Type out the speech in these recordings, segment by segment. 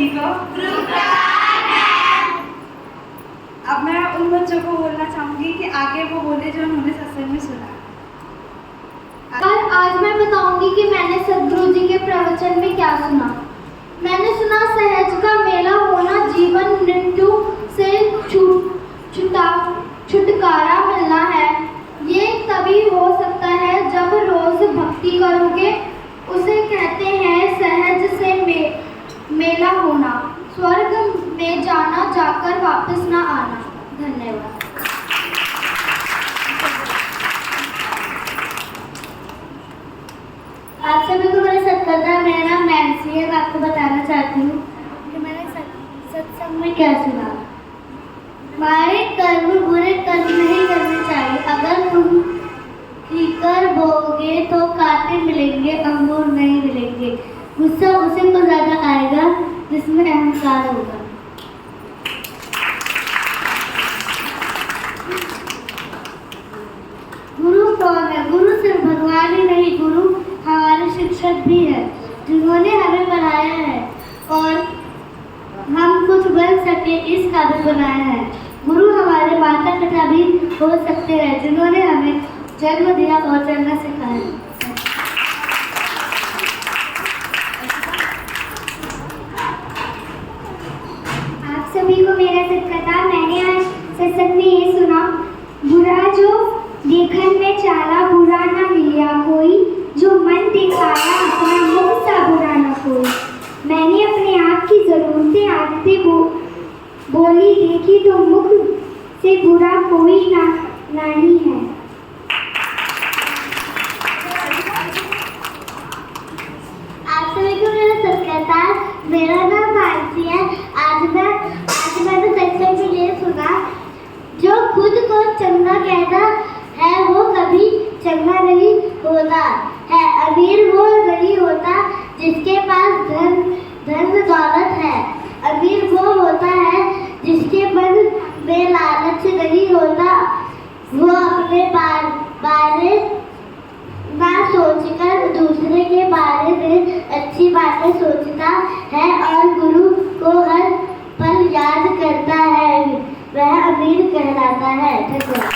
सभी को। अब मैं उन बच्चों को बोलना चाहूँगी कि आगे वो बोले जो उन्होंने सत्संग में सुना। आज मैं बताऊंगी कि मैंने सदगुरु जी के प्रवचन में क्या सुना। मैंने सुना सहज का मेला होना, जीवन मृत्यु से छुटकारा मिलना है। ये तभी हो सकता है जब रोज भक्ति करोगे। उसे कहते हैं सहज से मेला होना, स्वर्ग में जाना, जाकर वापस ना आना। धन्यवाद। आप सभी को मेरा सत्कार। मेरा नाम नैन्सी है। मैं आपको बताना चाहती हूँ कि मैंने सत्संग में क्या सुना। हमारे कर्म बुरे कर्म नहीं करने चाहिए। अगर तुम ठीकर बोगे तो कांटे मिलेंगे, अंगूर नहीं मिलेंगे। गुस्सा उसे को ज्यादा आएगा जिसमें अहंकार होगा। गुरु कौन है? गुरु सिर्फ भगवान ही नहीं, गुरु हमारे शिक्षक भी है, जिन्होंने हमें पढ़ाया है और हम कुछ बन सके इस काबिल बनाया है। गुरु हमारे माता पिता भी हो सकते हैं, जिन्होंने हमें जन्म दिया और चलना सिखाया। आप सभी को मेरा सत्कार। मैंने आज सत्संग में ये सुना, बुरा जो देखन में चाला, बुरा ना मिलिया कोई, जो मन दिखाया अपना मुख सा बुरा ना कोई। मैंने अपने आप की जरूरतें आदतें बोली देखी तो मुख से बुरा कोई नहीं है। आप सभी को मेरा सत्कार। मेरा नाम मानसी है। आज मैंने सत्संग में ये सुना, जो खुद को चंगा कहता है वो कभी चंगा नहीं होता है। अमीर वो नहीं होता जिसके पास धन दौलत है। अमीर वो होता है जिसके मन में लालच नहीं होता। वो अपने बारे ना सोचकर दूसरे के बारे में अच्छी बातें सोचता है और गुरु को हर पल याद करता है, वह अमीर कहलाता है। धन्यवाद।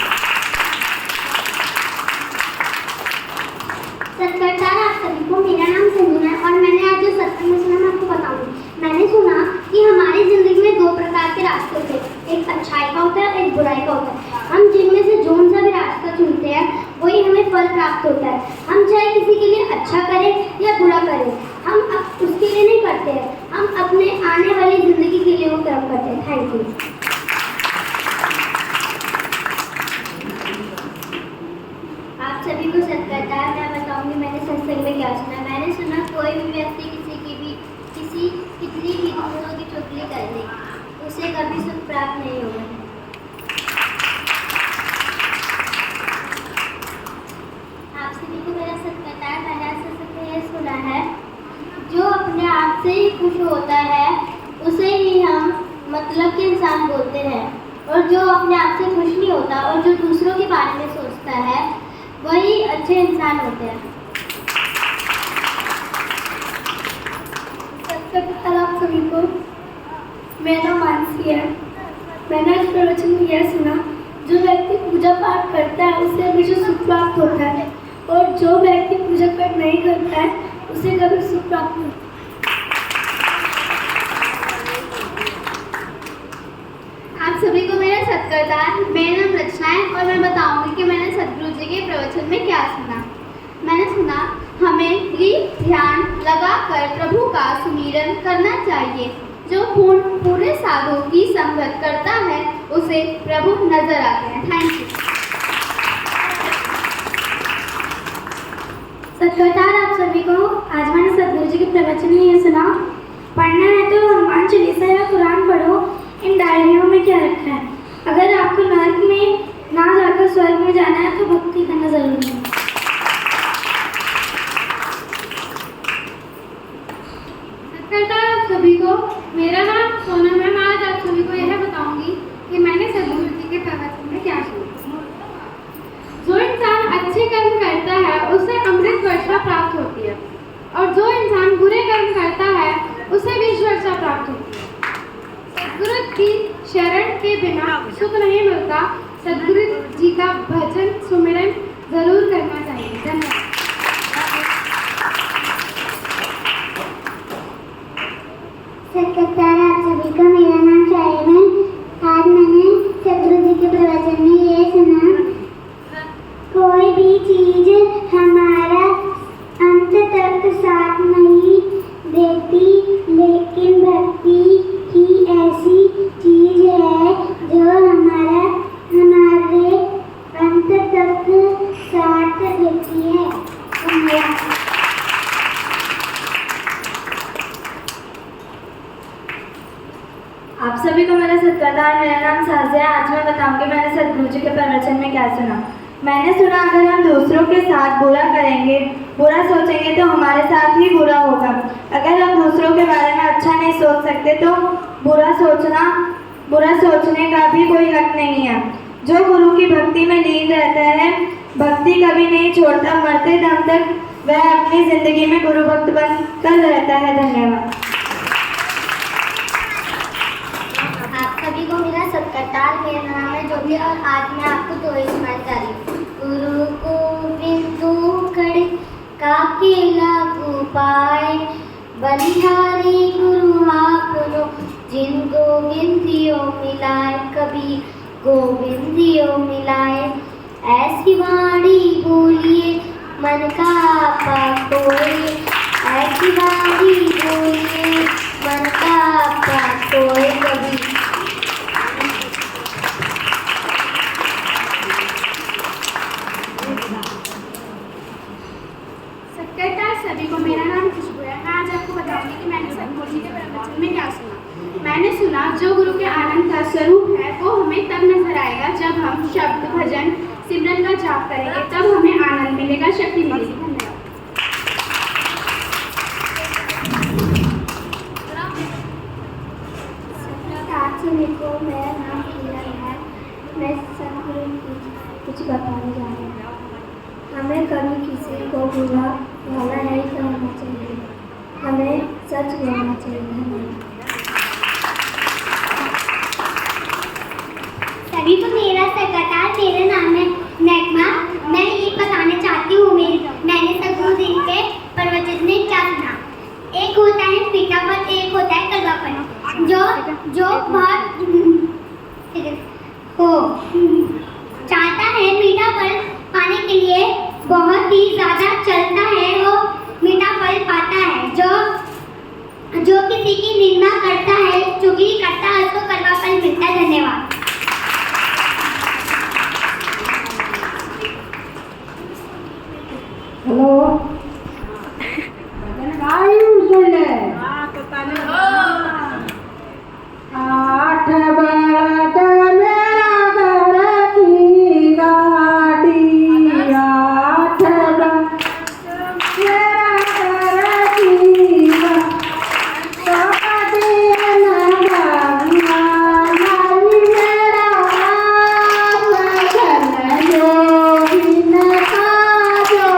सत्कार। आप सभी को मेरा नाम संजना है और मैंने आज जो सत्संग में सुना मैं आपको बताऊंगी। मैंने सुना कि हमारी जिंदगी में दो प्रकार के रास्ते होते हैं, एक अच्छाई का होता है और एक बुराई का होता है। हम जिनमें से जोन सा भी रास्ता चुनते हैं वही हमें फल प्राप्त होता है। हम चाहे किसी के लिए अच्छा करें या बुरा करें, हम उसके लिए नहीं करते हैं, हम अपने आने वाली जिंदगी के लिए वो कर्म करते हैं। Thank you. आप सभी को सत्कार। मैं बताऊंगी मैंने सत्संग में क्या सुना। मैंने सुना कोई भी व्यक्ति कितनी भी दूसरों की चुगली कर ले, उसे कभी सुख प्राप्त नहीं होगा। आप सभी को मेरा सत्कार। मैंने आज सत्संग में ये सुना है, जो अपने आप से ही खुश होता है उसे ही हम मतलब के इंसान बोलते हैं, और जो अपने आप से खुश नहीं होता और जो दूसरों के बारे में सोचता है वही अच्छे इंसान होते हैं। सत्कार। आप सभी को मेरा नाम मानसी है। मैंने इस प्रवचन में यह सुना, जो व्यक्ति पूजा पाठ करता है उसे हमेशा सुख प्राप्त होता है और जो व्यक्ति पूजा पाठ नहीं करता है उसे कभी सुख प्राप्त नहीं। आप सभी को मेरा सत्कार। मेरा नाम रचना है और मैं बताऊंगी कि मैंने सदगुरु जी के प्रवचन में क्या सुना। मैंने सुना हमें ध्यान लगाकर प्रभु का सुमिरन करना चाहिए। जो पूरे साधु की संगत करता है उसे प्रभु नजर आते हैं। Thank you. सत्कार। आप सभी को आज मैंने सदगुरु जी के प्रवचन में ये सुना, पढ़ना है तो हनुमान चालीसा या कुरान पढ़ो। इन डायरियों में क्या रखा है? अगर आपको नरक में ना जाकर स्वर्ग में जाना है तो भक्ति करना जरूरी है। आप सभी को मेरा नाम सोनम है। मैं आज आप सभी को यह बताऊंगी कि मैंने सदगुरु जी के प्रवचन में क्या सुना। जो इंसान अच्छे कर्म करता है उसे अमृत वर्षा प्राप्त होती है और जो इंसान बुरे कर्म करता है उसे विष वर्षा प्राप्त होती है। सदगुरु की शरण के बिना सुख नहीं मिलता। सदगुरु जी का भजन सुमिरन जरूर करना चाहिए। धन्यवाद। सत्कार आप सभी को। मेरा नाम शायम है। आज मैंने सदगुरु जी के प्रवचन में ये सुना, कोई भी चीज हमारा अंत तक साथ नहीं देती, लेकिन भक्ति ही ऐसी चीज है जो हमारे अंत तक साथ देती है। धन्यवाद। आप सभी को मेरा सत्कार। मेरा नाम साजिया है। आज मैं बताऊंगी मैंने सदगुरु जी के प्रवचन में क्या सुना। मैंने सुना, अगर हम दूसरों के साथ बुरा करेंगे, बुरा सोचेंगे तो हमारे साथ ही बुरा होगा। अगर हम दूसरों के बारे में अच्छा नहीं सोच सकते तो बुरा सोचने का भी कोई हक नहीं है। जो गुरु की भक्ति में लीन रहता है, भक्ति कभी नहीं छोड़ता, मरते दम तक वह अपनी जिंदगी में गुरु भक्त बनकर रहता है। धन्यवाद। आप सभी को मेरा सत्कार। मेरा नाम है ज्योति और आज मैं आपको दोहे सुनाने जा रही हूँ। गुरु गोविंद खड़े काकेला गोपाय, बलिहारी गुरु आपनो जिन गोविंदियो मिलाए, कभी गोविंदियो मिलाए। ऐसी वाणी बोलिए मन का आपा कोई, ऐसी वाणी बोलिए मन का आपा कोई। कभी सत्कार सभी को। मेरा नाम खुशबू है। मैं आज आपको बताऊंगी कि मैंने सदगुरु जी के प्रवचन में क्या सुना। मैंने सुना, जो गुरु के आनंद का स्वरूप है वो हमें तब नजर आएगा जब हम शब्द भजन सिमरन का जाप करेंगे, तब हमें आनंद मिलेगा, शक्ति मिलेगी। धन्यवाद। आप सभी को मेरा नाम किरण है। मैं सदगुरु की कुछ बताने जा रही हूँ। हमें कभी किसी को बुरा भला नहीं कहना चाहिए, हमें सच बोलना चाहिए। सभी को मेरा सत्कार। मेरा नाम है नगमा। मैं ये बताना चाहती हूँ मैंने सदगुरु जी के प्रवचन में क्या सुना। एक होता है मीठापन, एक होता है कड़वापन। जो बहुत चाहता है मीठा फल पाने के लिए बहुत ही ज़्यादा चलता है, वो मीठा फल पाता है। जो किसी की निंदा करता है, चुगली करता है, उसको कड़वा फल मिलता है। धन्यवाद। हेलो, आठ बरद मेरा घर की गाड़ी, आठ बरद मेरा घर की गाड़ी, मेरा भजन जो बिन का जो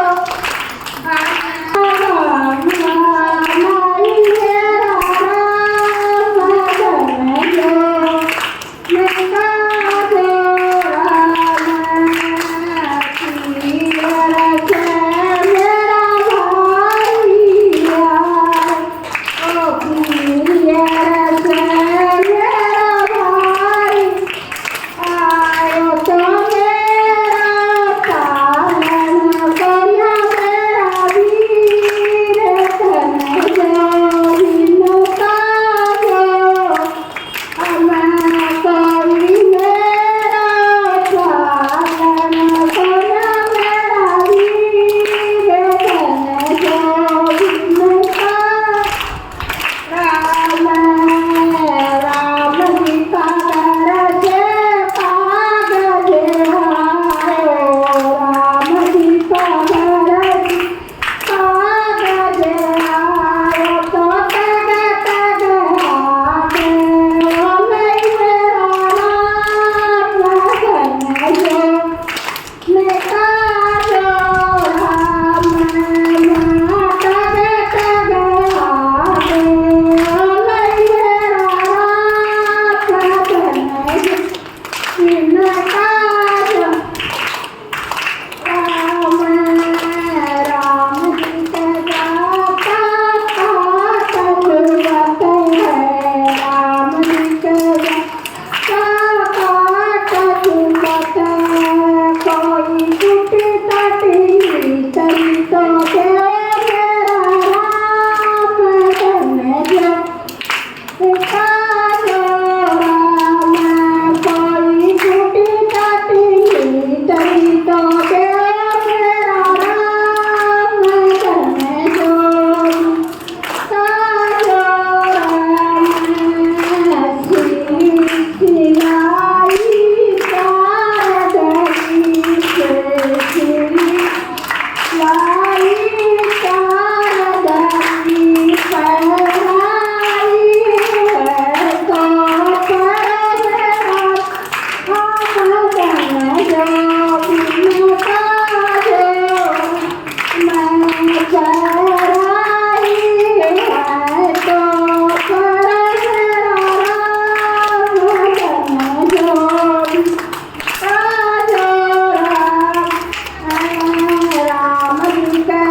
के मेरा राम करने जो काजो राम कोई टूटी काटी तरी तो के मेरा राम करने जो काजो राम सिलाई कारदरी से सिलाई कारदरी पहराई है तो परमेरा हम करने जो बिनता जो मैं पहराई है तो परमेरा राम करने जो राम जी का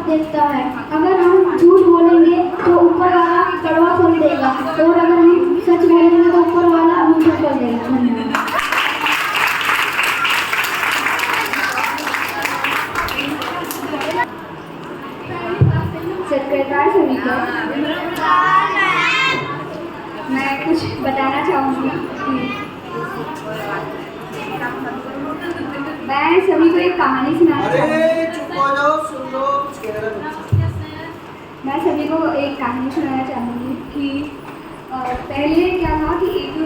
देखता है। अगर हम झूठ बोलेंगे तो ऊपर वाला कड़वा फल देगा, और अगर हम सच बोलेंगे तो ऊपर वाला मीठा फल देगा। धन्यवाद। सत्कार सभी को मैं कुछ बताना चाहूँगी कि मैं सभी को एक कहानी सुनाना मैं सभी को एक कहानी सुनाना चाहूँगी कि पहले क्या था कि एक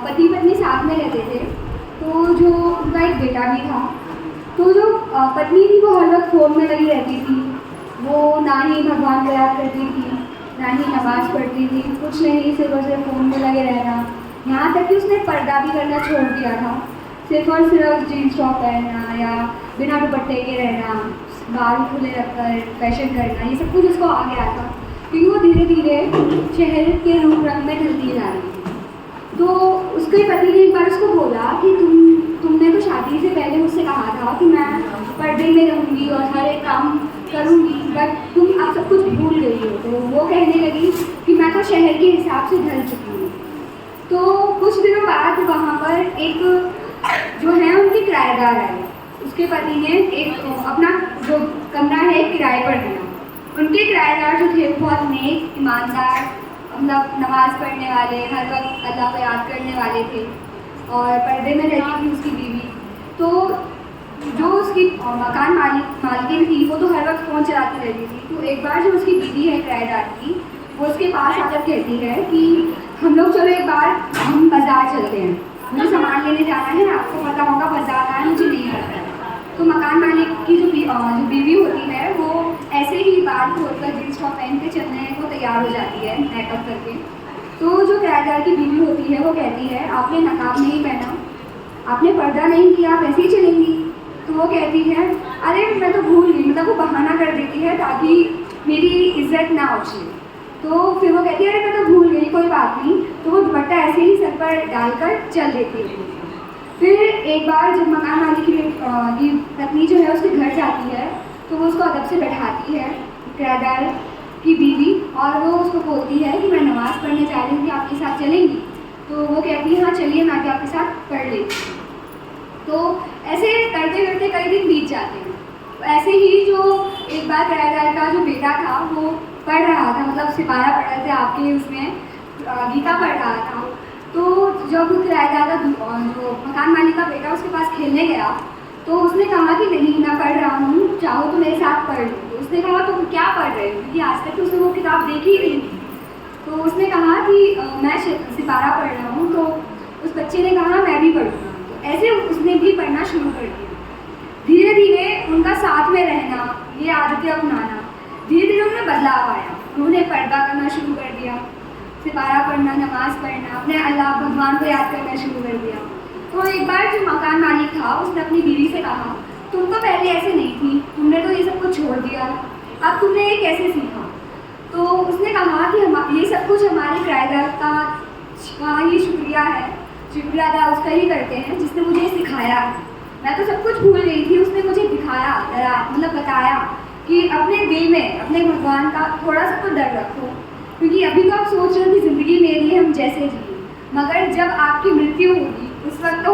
पति पत्नी साथ में रहते थे। तो जो उनका एक बेटा भी था, तो जो पत्नी थी वो हर वक्त फ़ोन में लगी रहती थी। वो ना ही भगवान को याद करती थी, ना ही नमाज़ पढ़ती थी, कुछ नहीं, सिर्फ और सिर्फ फ़ोन में लगे रहना। यहाँ तक कि उसने पर्दा भी करना छोड़ दिया था। सिर्फ और सिर्फ जीन्स टॉप पहनना या बिना दुपट्टे के रहना, बाल खुले रखकर फैशन करना, ये सब कुछ उसको आ गया था, क्योंकि वो धीरे धीरे शहर के रूप रंग में ढलती जा रही थी। तो उसके पति ने एक बार उसको बोला कि तुमने तो शादी से पहले मुझसे कहा था कि मैं पर्दे में रहूँगी और हर एक काम करूँगी, बट तुम अब सब कुछ भूल गई हो। तो वो कहने लगी कि मैं तो शहर के हिसाब से ढल चुकी हूँ। तो कुछ दिनों बाद वहाँ पर एक जो है उनके किराएदार आए। उसके पति ने एक अपना जो कमरा है किराए पर दिया। उनके किराएदार जो थे वो बहुत नेक, ईमानदार, मतलब नमाज़ पढ़ने वाले, हर वक्त अल्लाह को याद करने वाले थे, और पर्दे में रहती थी उसकी बीवी। तो जो उसकी मकान मालकिन थी वो तो हर वक्त फ़ोन चलाती रहती थी। तो एक बार जो उसकी बीवी है किराएदार की, वो उसके पास आकर कहती है कि हम लोग चलो एक बार हम बाज़ार चलते हैं, मुझे सामान लेने जाना है, आपको पता होगा बाज़ार आए, मुझे नहीं पता है। तो मकान मालिक की जो बीवी होती है वो ऐसे ही बाल खोलकर जीन्स टॉप पहन के चलने को तैयार हो जाती है मेकअप करके। तो जो किराएदार की बीवी होती है वो कहती है आपने नकाब नहीं पहना, आपने पर्दा नहीं किया, आप ऐसे ही चलेंगी। तो वो कहती है अरे मैं तो भूल गई, मतलब वो बहाना कर देती है ताकि मेरी इज्जत ना उछले। तो फिर वो कहती है अरे मैं तो भूल गई, कोई बात नहीं। तो वो दुपट्टा ऐसे ही सर पर डालकर चल देती है। फिर एक बार जब मकान मालिक की पत्नी जो है उसके घर जाती है तो वो उसको अदब से बैठाती है, किराएदार की बीवी, और वो उसको बोलती है कि मैं नमाज़ पढ़ने जा रही हूँ, कि आपके साथ चलेंगी। तो वो कहती है हाँ चलिए, मैं भी आपके साथ पढ़ लेती हूँ। तो ऐसे करते करते कई दिन बीत जाते हैं। तो ऐसे ही जो एक बार किराएदार का जो बेटा था वो पढ़ रहा था, मतलब सिपारा पढ़ रहे थे आपके उसमें गीता पढ़ रहा था। तो जब किराएदार का जो मकान मालिक का बेटा उसके पास खेलने गया तो उसने कहा कि नहीं मैं पढ़ रहा हूँ, चाहो तो मेरे साथ पढ़ लो। तो उसने कहा तुम क्या पढ़ रहे हो, क्योंकि आज तक तो उसने वो किताब देखी ही नहीं थी। तो उसने कहा कि मैं सिपारा पढ़ रहा हूँ। तो उस बच्चे ने कहा मैं भी पढ़ूँगा। तो ऐसे उसने भी पढ़ना शुरू कर दिया। धीरे धीरे उनका साथ में रहना, ये आदतें अपनाना, धीरे धीरे उनमें बदलाव आया। उन्होंने पर्दा करना शुरू कर दिया, सिपारा पढ़ना, नमाज़ पढ़ना, अपने अल्लाह भगवान को याद करना शुरू कर दिया। तो एक बार जो मकान मालिक था उसने अपनी बीवी से कहा तुम तो पहले ऐसे नहीं थी, तुमने तो ये सब कुछ छोड़ दिया, अब तुमने ये कैसे सीखा। तो उसने कहा कि हम ये सब कुछ हमारे किराएदार का ही शुक्रिया है, शुक्रिया अदा उसका ही करते हैं जिसने मुझे सिखाया। मैं तो सब कुछ भूल गई थी, उसने मुझे दिखाया, मतलब बताया कि अपने दिल में अपने भगवान का थोड़ा सा तो डर रखो, क्योंकि अभी तो आप सोच रहे हो कि ज़िंदगी मेरी है, हम जैसे जिए, मगर जब आपकी मृत्यु होगी उस वक्त तो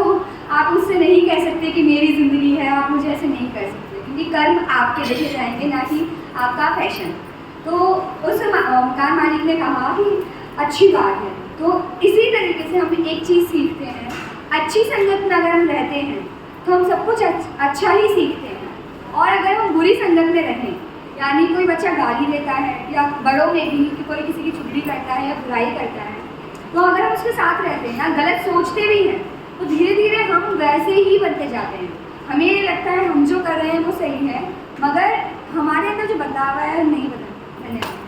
आप मुझसे नहीं कह सकते कि मेरी ज़िंदगी है, आप मुझे ऐसे नहीं कर सकते, क्योंकि कर्म आपके देखे जाएंगे, ना कि आपका फैशन। तो उस मकान मालिक ने कहा कि अच्छी बात है। तो इसी तरीके से हम एक चीज़ सीखते हैं, अच्छी संगत में अगर हम रहते हैं तो हम सब कुछ अच्छा ही सीखते हैं। और अगर हम बुरी संगत में रहें, यानी कोई बच्चा गाली देता है या बड़ों में भी कि कोई किसी की चुगली करता है या बुराई करता है, तो अगर हम उसके साथ रहते हैं या गलत सोचते भी हैं तो धीरे धीरे हम वैसे ही बनते जाते हैं। हमें ये लगता है हम जो कर रहे हैं वो सही है, मगर हमारे अंदर जो बदलाव आया है नहीं बदला। धन्यवाद।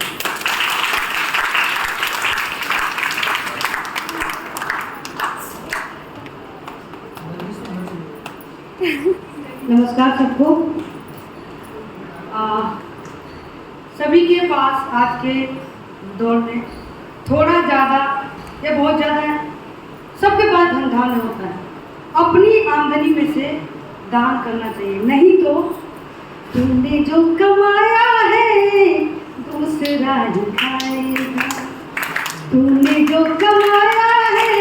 नमस्कार सबको। सभी के पास आज के दौर में थोड़ा ज़्यादा या बहुत ज़्यादा है, सबके पास धन धान्य होता है। अपनी आमदनी में से दान करना चाहिए, नहीं तो तुमने जो जो कमाया है दूसरा ही खाएगा, तूने जो कमाया है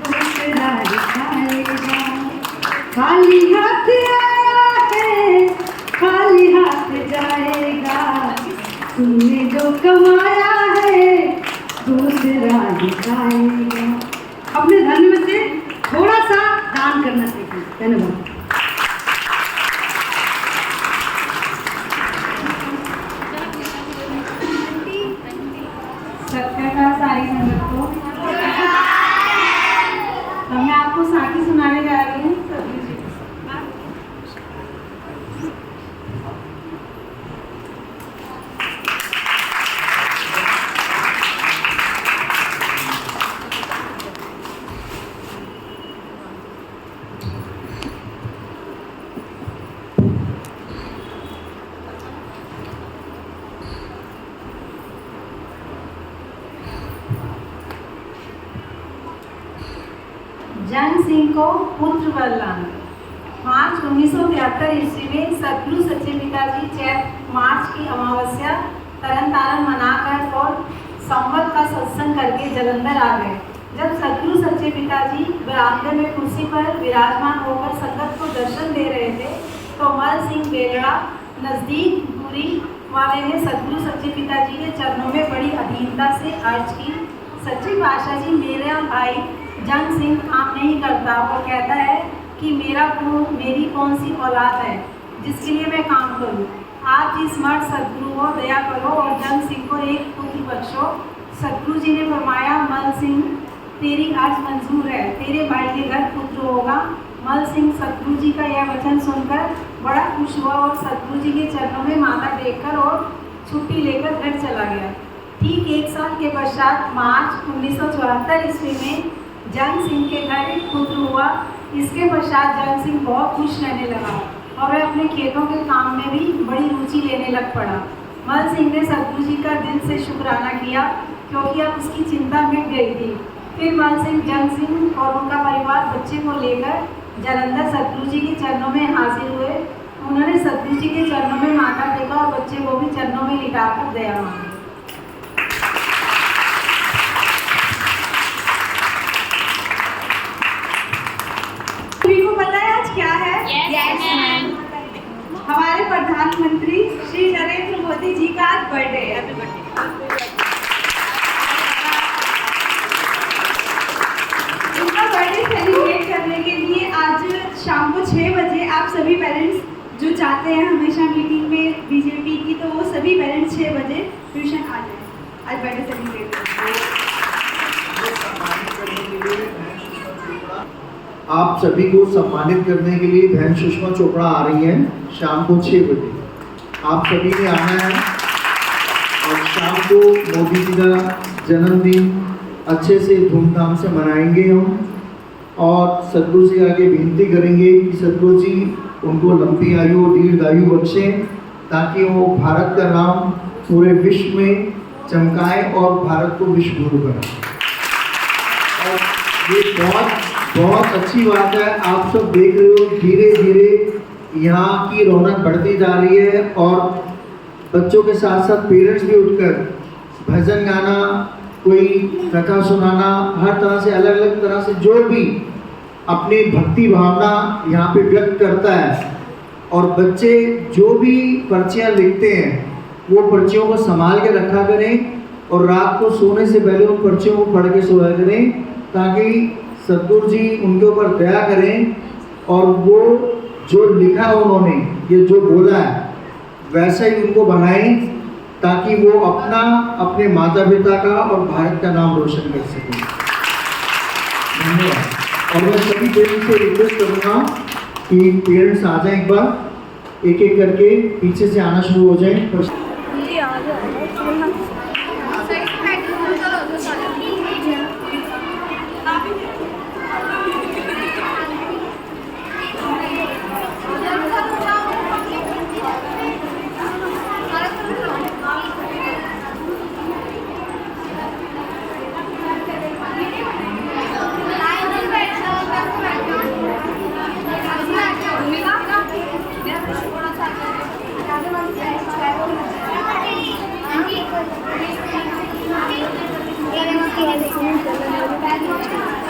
दूसरा ही खाएगा। खाली हाथ आया है खाली हाथ जाएगा, तूने जो कमाया है दूसरा ही खाएगा। अपने धन में से थोड़ा सा दान करना सीखें। धन्यवाद। सत्याकाल सारी संगत को। अब मैं आपको साखी सुनाने जा रही हूँ सतगुरु जी। जंग सिंह को पुत्र वरदान। मार्च 1973 ईस्वी में सतगुरु सच्चे पिताजी चैत मार्च की अमावस्या तरन तारण मनाकर और संवत का सत्संग करके जलंधर आ गए। जब सतगुरु सच्चे पिताजी बरामदे में कुर्सी पर विराजमान होकर संगत को दर्शन दे रहे थे तो मल सिंह बेलड़ा नज़दीक दूरी वाले ने सतगुरु सच्चे पिताजी के चरणों में बड़ी अधीनता से अर्ज की, सच्चे पातशाह जी, मेरा भाई जंग सिंह काम नहीं करता और कहता है कि मेरी कौन सी औलाद है जिसके लिए मैं काम करूं। आप जिस मर्द सतगुरु हो दया करो और जंग सिंह को एक पुत्र बख्शो। सतगुरु जी ने फरमाया, मल सिंह तेरी अर्ज मंजूर है, तेरे भाई के घर पुत्र होगा। मल सिंह सतगुरु जी का यह वचन सुनकर बड़ा खुश हुआ और सतगुरु जी के चरणों में माथा टेककर और छुट्टी लेकर घर चला गया। ठीक 1 साल के पश्चात मार्च 1974 ईस्वी में जंग सिंह के घर एक पुत्र हुआ। इसके पश्चात जंग सिंह बहुत खुश रहने लगा और वह अपने खेतों के काम में भी बड़ी रुचि लेने लग पड़ा। मल सिंह ने सतगुरु जी का दिल से शुक्राना किया क्योंकि अब उसकी चिंता मिट गई थी। फिर मल सिंह, जंग सिंह और उनका परिवार बच्चे को लेकर जलंधर सतगुरु जी के चरणों में हाजिर हुए। उन्होंने सतगुरु जी के चरणों में माथा टेका और बच्चे को भी चरणों में लिटाकर दया मांगी। सभी को पता है आज क्या है? हमारे प्रधानमंत्री श्री नरेंद्र मोदी जी का आज बर्थडे है। उनका बर्थडे सेलिब्रेट करने के लिए आज शाम को 6 बजे आप सभी पेरेंट्स जो चाहते हैं हमेशा मीटिंग में बीजेपी की, तो वो सभी पेरेंट्स 6 बजे ट्यूशन आ जाए। आज बर्थडे सेलिब्रेट आप सभी को सम्मानित करने के लिए बहन सुषमा चोपड़ा आ रही हैं शाम को 6 बजे। आप सभी ने आना है और शाम को मोदी जी का जन्मदिन अच्छे से धूमधाम से मनाएंगे हम और सतगुरु जी आगे विनती करेंगे कि सतगुरु जी उनको लंबी आयु और दीर्घायु बख्शें ताकि वो भारत का नाम पूरे विश्व में चमकाए और भारत को विश्व गुरु बनाए। और ये बहुत अच्छी बात है। आप सब देख रहे हो धीरे धीरे यहाँ की रौनक बढ़ती जा रही है और बच्चों के साथ साथ पेरेंट्स भी उठकर भजन गाना, कोई कथा सुनाना, हर तरह से अलग अलग तरह से जो भी अपनी भक्ति भावना यहाँ पे व्यक्त करता है। और बच्चे जो भी पर्चियाँ लिखते हैं वो पर्चियों को संभाल के रखा करें और रात को सोने से पहले उन पर्चियों को पढ़ के सोया करें ताकि सतगुरु जी उनके ऊपर दया करें और वो जो लिखा है उन्होंने, ये जो बोला है वैसा ही उनको बनाएं ताकि वो अपने माता पिता का और भारत का नाम रोशन कर सकें। धन्यवाद। और मैं सभी पेरेंट्स से रिक्वेस्ट करूँगा कि पेरेंट्स आ जाएं, एक बार एक एक करके पीछे से आना शुरू हो जाएं। Thank you.